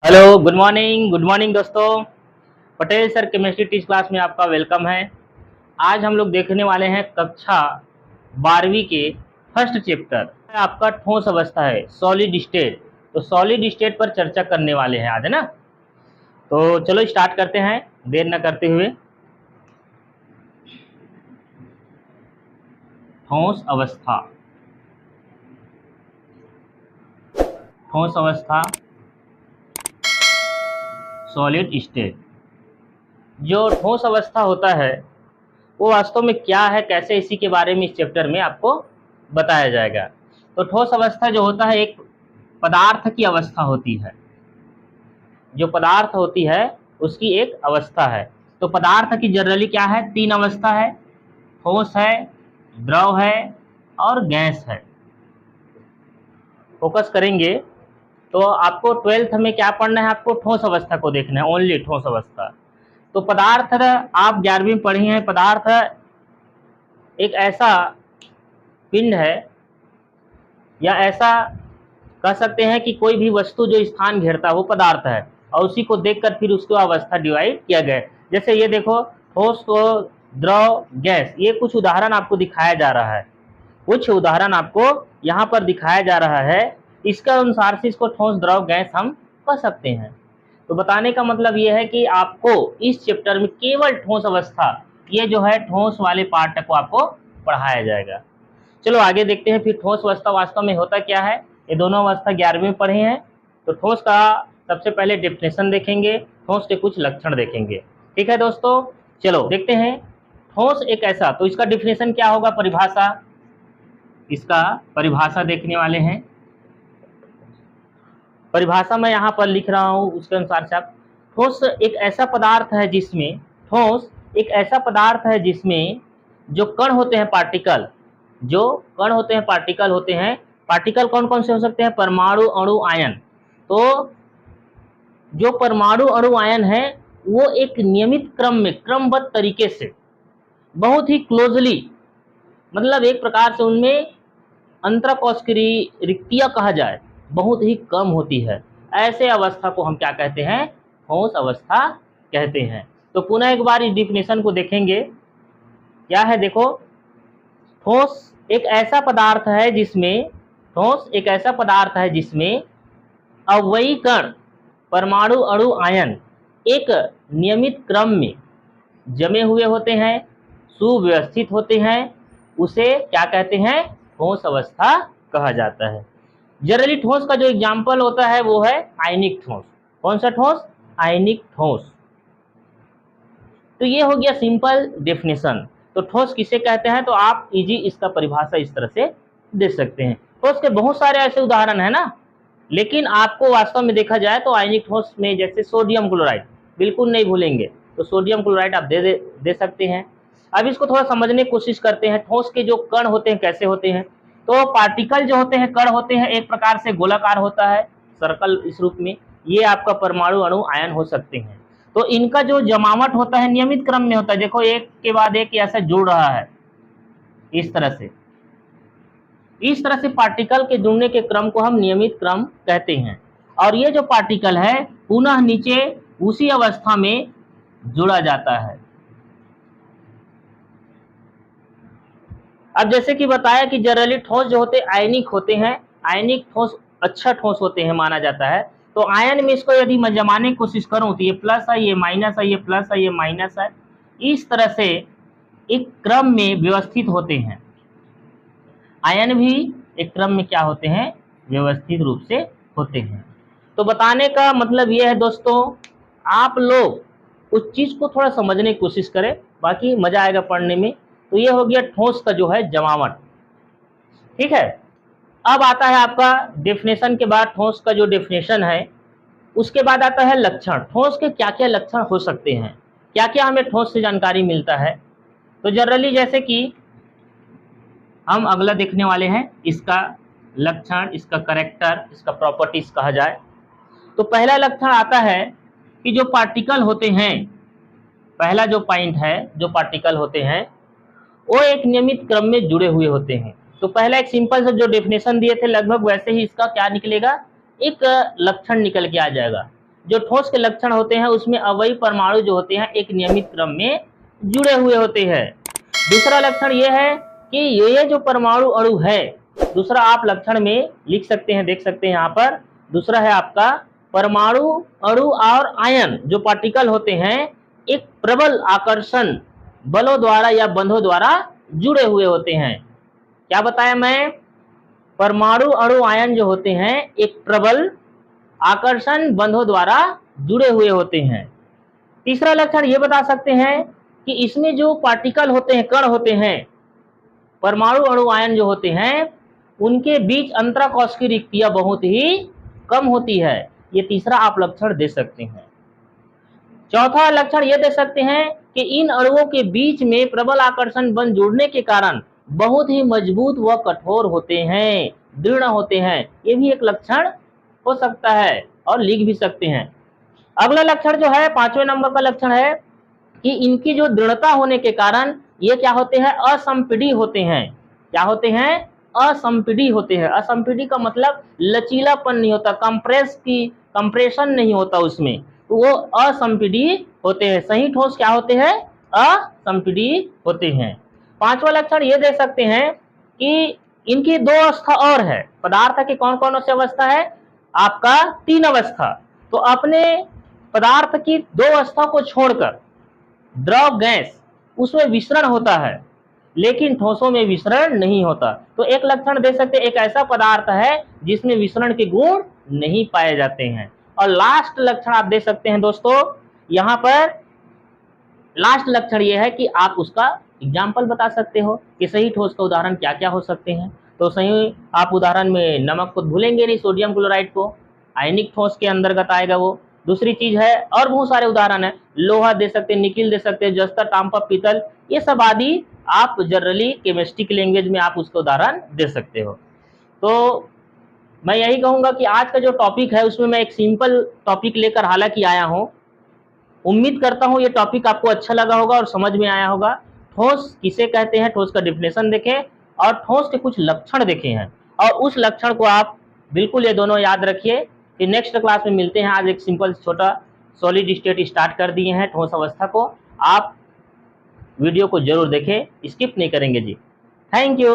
Hello, good morning दोस्तों। Patel sir chemistry teach class में आपका वेलकम है। आज हम लोग देखने वाले हैं कक्षा 12वीं के फर्स्ट चैप्टर आपका ठोस अवस्था है, सॉलिड स्टेट। तो सॉलिड स्टेट पर चर्चा करने वाले हैं आज, है ना। तो चलो स्टार्ट करते हैं देर न करते हुए। ठोस अवस्था, ठोस अवस्था, सॉलिड स्टेट। जो ठोस अवस्था होता है वो वास्तव में क्या है, कैसे, इसी के बारे में इस चैप्टर में आपको बताया जाएगा। तो ठोस अवस्था जो होता है एक पदार्थ की अवस्था होती है। जो पदार्थ होती है उसकी एक अवस्था है। तो पदार्थ की जनरली क्या है, तीन अवस्था है, ठोस है, द्रव है और गैस है। फोकस करेंगे तो आपको 12th में क्या पढ़ना है, आपको ठोस अवस्था को देखना है, ओनली ठोस अवस्था। तो पदार्थ आप 11वीं में पढ़ी हैं। पदार्थ एक ऐसा पिंड है या ऐसा कह सकते हैं कि कोई भी वस्तु जो स्थान घेरता है वो पदार्थ है, और उसी को देखकर फिर उसको अवस्था डिवाइड किया गया। जैसे ये देखो, ठोस को द्रव गैस, ये कुछ उदाहरण आपको दिखाया जा रहा है, कुछ उदाहरण आपको यहाँ पर दिखाया जा रहा है। इसके अनुसार से इसको ठोस द्रव गैस हम कह सकते हैं। तो बताने का मतलब ये है कि आपको इस चैप्टर में केवल ठोस अवस्था, ये जो है ठोस वाले पार्ट को आपको पढ़ाया जाएगा। चलो आगे देखते हैं फिर ठोस अवस्था वास्तव में होता क्या है। ये दोनों अवस्था 11वीं में पढ़े हैं। तो ठोस का सबसे पहले डेफिनेशन देखेंगे, ठोस के कुछ लक्षण देखेंगे। ठीक है दोस्तों, चलो देखते हैं। ठोस एक ऐसा, तो इसका डेफिनेशन क्या होगा, परिभाषा, इसका परिभाषा देखने वाले हैं। परिभाषा मैं यहाँ पर लिख रहा हूँ, उसके अनुसार से आप, ठोस एक ऐसा पदार्थ है जिसमें, ठोस एक ऐसा पदार्थ है जिसमें जो कण होते हैं, पार्टिकल, जो कण होते हैं, पार्टिकल होते हैं। पार्टिकल कौन कौन से हो सकते हैं, परमाणु, अणु, आयन। तो जो परमाणु, अणु, आयन है वो एक नियमित क्रम में, क्रमबद्ध तरीके से, बहुत ही क्लोजली, मतलब एक प्रकार से उनमें अंतराकोश की रिक्तियां कहा जाए बहुत ही कम होती है। ऐसे अवस्था को हम क्या कहते हैं, ठोस अवस्था कहते हैं। तो पुनः एक बार इस डिफिनेशन को देखेंगे। क्या है, देखो, ठोस एक ऐसा पदार्थ है जिसमें, ठोस एक ऐसा पदार्थ है जिसमें अवयवी कण, परमाणु, अणु, आयन एक नियमित क्रम में जमे हुए होते हैं, सुव्यवस्थित होते हैं। उसे क्या कहते हैं, ठोस अवस्था कहा जाता है। जनरली ठोस का जो एग्जाम्पल होता है वो है आयनिक ठोस। कौन सा ठोस, आयनिक ठोस। तो ये हो गया सिंपल डेफिनेशन। तो ठोस किसे कहते हैं, तो आप इजी इसका परिभाषा इस तरह से दे सकते हैं। ठोस के बहुत सारे ऐसे उदाहरण है ना, लेकिन आपको वास्तव में देखा जाए तो आयनिक ठोस में जैसे सोडियम क्लोराइड, बिल्कुल नहीं भूलेंगे, तो सोडियम क्लोराइड आप दे सकते हैं। अब इसको थोड़ा समझने की कोशिश करते हैं। ठोस के जो कण होते हैं कैसे होते हैं, तो पार्टिकल जो होते हैं, कण होते हैं, एक प्रकार से गोलाकार होता है, सर्कल इस रूप में। ये आपका परमाणु, अणु, आयन हो सकते हैं। तो इनका जो जमावट होता है नियमित क्रम में होता है। देखो, एक के बाद एक ऐसा जुड़ रहा है, इस तरह से, इस तरह से पार्टिकल के जुड़ने के क्रम को हम नियमित क्रम कहते हैं। और ये जो पार्टिकल है पुनः नीचे उसी अवस्था में जुड़ा जाता है। अब जैसे कि बताया कि जनरली ठोस जो होते हैं आयनिक होते हैं, आयनिक ठोस अच्छा ठोस होते हैं माना जाता है। तो आयन में इसको यदि मैं जमाने की कोशिश करूं तो ये प्लस है, ये माइनस है, ये प्लस है, ये माइनस है, इस तरह से एक क्रम में व्यवस्थित होते हैं। आयन भी एक क्रम में क्या होते हैं, व्यवस्थित रूप से होते हैं। तो बताने का मतलब ये है दोस्तों, आप लोग उस चीज को थोड़ा समझने की कोशिश करें, बाकी मजा आएगा पढ़ने में। तो ये हो गया ठोस का जो है जमावट। ठीक है, अब आता है आपका डेफिनेशन के बाद, ठोस का जो डेफिनेशन है उसके बाद आता है लक्षण। ठोस के क्या क्या लक्षण हो सकते हैं, क्या क्या हमें ठोस से जानकारी मिलता है। तो जनरली जैसे कि हम अगला देखने वाले हैं, इसका लक्षण, इसका कैरेक्टर, इसका प्रॉपर्टीज कहा जाए। तो पहला लक्षण आता है कि जो पार्टिकल होते हैं, पहला जो पॉइंट है, जो पार्टिकल होते हैं वो एक नियमित क्रम में जुड़े हुए होते हैं। तो पहला एक सिंपल सा जो डेफिनेशन दिए थे लगभग वैसे ही इसका क्या निकलेगा, एक लक्षण निकल के आ जाएगा। जो ठोस के लक्षण होते हैं उसमें अवयवी परमाणु जो होते हैं एक नियमित क्रम में जुड़े हुए होते हैं। दूसरा लक्षण ये है कि ये जो परमाणु अणु है, दूसरा आप लक्षण में लिख सकते हैं, देख सकते हैं यहाँ पर। दूसरा है आपका परमाणु अणु और आयन जो पार्टिकल होते हैं एक प्रबल आकर्षण बलों द्वारा या बंधों द्वारा जुड़े हुए होते हैं। क्या बताया मैं? परमाणु अणु आयन जो होते हैं एक प्रबल आकर्षण बंधों द्वारा जुड़े हुए होते हैं। तीसरा लक्षण ये बता सकते हैं कि इसमें जो पार्टिकल होते हैं, कण होते हैं, परमाणु अणु आयन जो होते हैं उनके बीच अंतराकोश की रिक्तियां बहुत ही कम होती है। ये तीसरा आप लक्षण दे सकते हैं। चौथा लक्षण ये दे सकते हैं कि इन अणुओं के बीच में प्रबल आकर्षण बंध जुड़ने के कारण बहुत ही मजबूत व कठोर होते हैं, दृढ़ होते हैं। ये भी एक लक्षण हो सकता है और लिख भी सकते हैं। अगला लक्षण जो है 5वें नंबर का लक्षण है कि इनकी जो दृढ़ता होने के कारण ये क्या होते हैं? असंपीडी होते हैं। क्या होते हैं? असंपीडी होते हैं। असंपीडी का मतलब लचीलापन नहीं होता, कंप्रेशन नहीं होता उसमें, तो वो असंपीडी होते हैं। सही ठोस क्या होते हैं? असंपीडी होते हैं। पांचवा लक्षण ये दे सकते हैं कि इनकी दो अवस्था और है। पदार्थ की कौन कौन सी अवस्था है? आपका 3 अवस्था। तो अपने पदार्थ की 2 अवस्था को छोड़कर द्रव, गैस, उसमें विसरण होता है, लेकिन ठोसों में विसरण नहीं होता। तो एक लक्षण दे सकते हैं, एक ऐसा पदार्थ है जिसमें विसरण के गुण नहीं पाए जाते हैं। और लास्ट लक्षण आप दे सकते हैं दोस्तों, यहाँ पर लास्ट लक्षण ये है कि आप उसका एग्जाम्पल बता सकते हो कि सही ठोस का उदाहरण क्या क्या हो सकते हैं। तो सही आप उदाहरण में नमक को भूलेंगे नहीं, सोडियम क्लोराइड को, आयनिक ठोस के अंतर्गत आएगा वो। दूसरी चीज है, और बहुत सारे उदाहरण है, लोहा दे सकते हैं, निकिल दे सकते हैं, जस्ता, तांबा, पीतल, ये सब आदि आप जनरली केमिस्ट्री की लैंग्वेज में आप उसका उदाहरण दे सकते हो। तो मैं यही कहूंगा कि आज का जो टॉपिक है उसमें मैं एक सिंपल टॉपिक लेकर हालांकि आया हूँ। उम्मीद करता हूँ ये टॉपिक आपको अच्छा लगा होगा और समझ में आया होगा। ठोस किसे कहते हैं, ठोस का डिफिनेशन देखें और ठोस के कुछ लक्षण देखे हैं, और उस लक्षण को आप बिल्कुल ये दोनों याद रखिए कि नेक्स्ट क्लास में मिलते हैं। आज एक सिंपल छोटा सॉलिड स्टेट स्टार्ट कर दिए हैं ठोस अवस्था को। आप वीडियो को जरूर देखें, स्किप नहीं करेंगे जी। Thank you.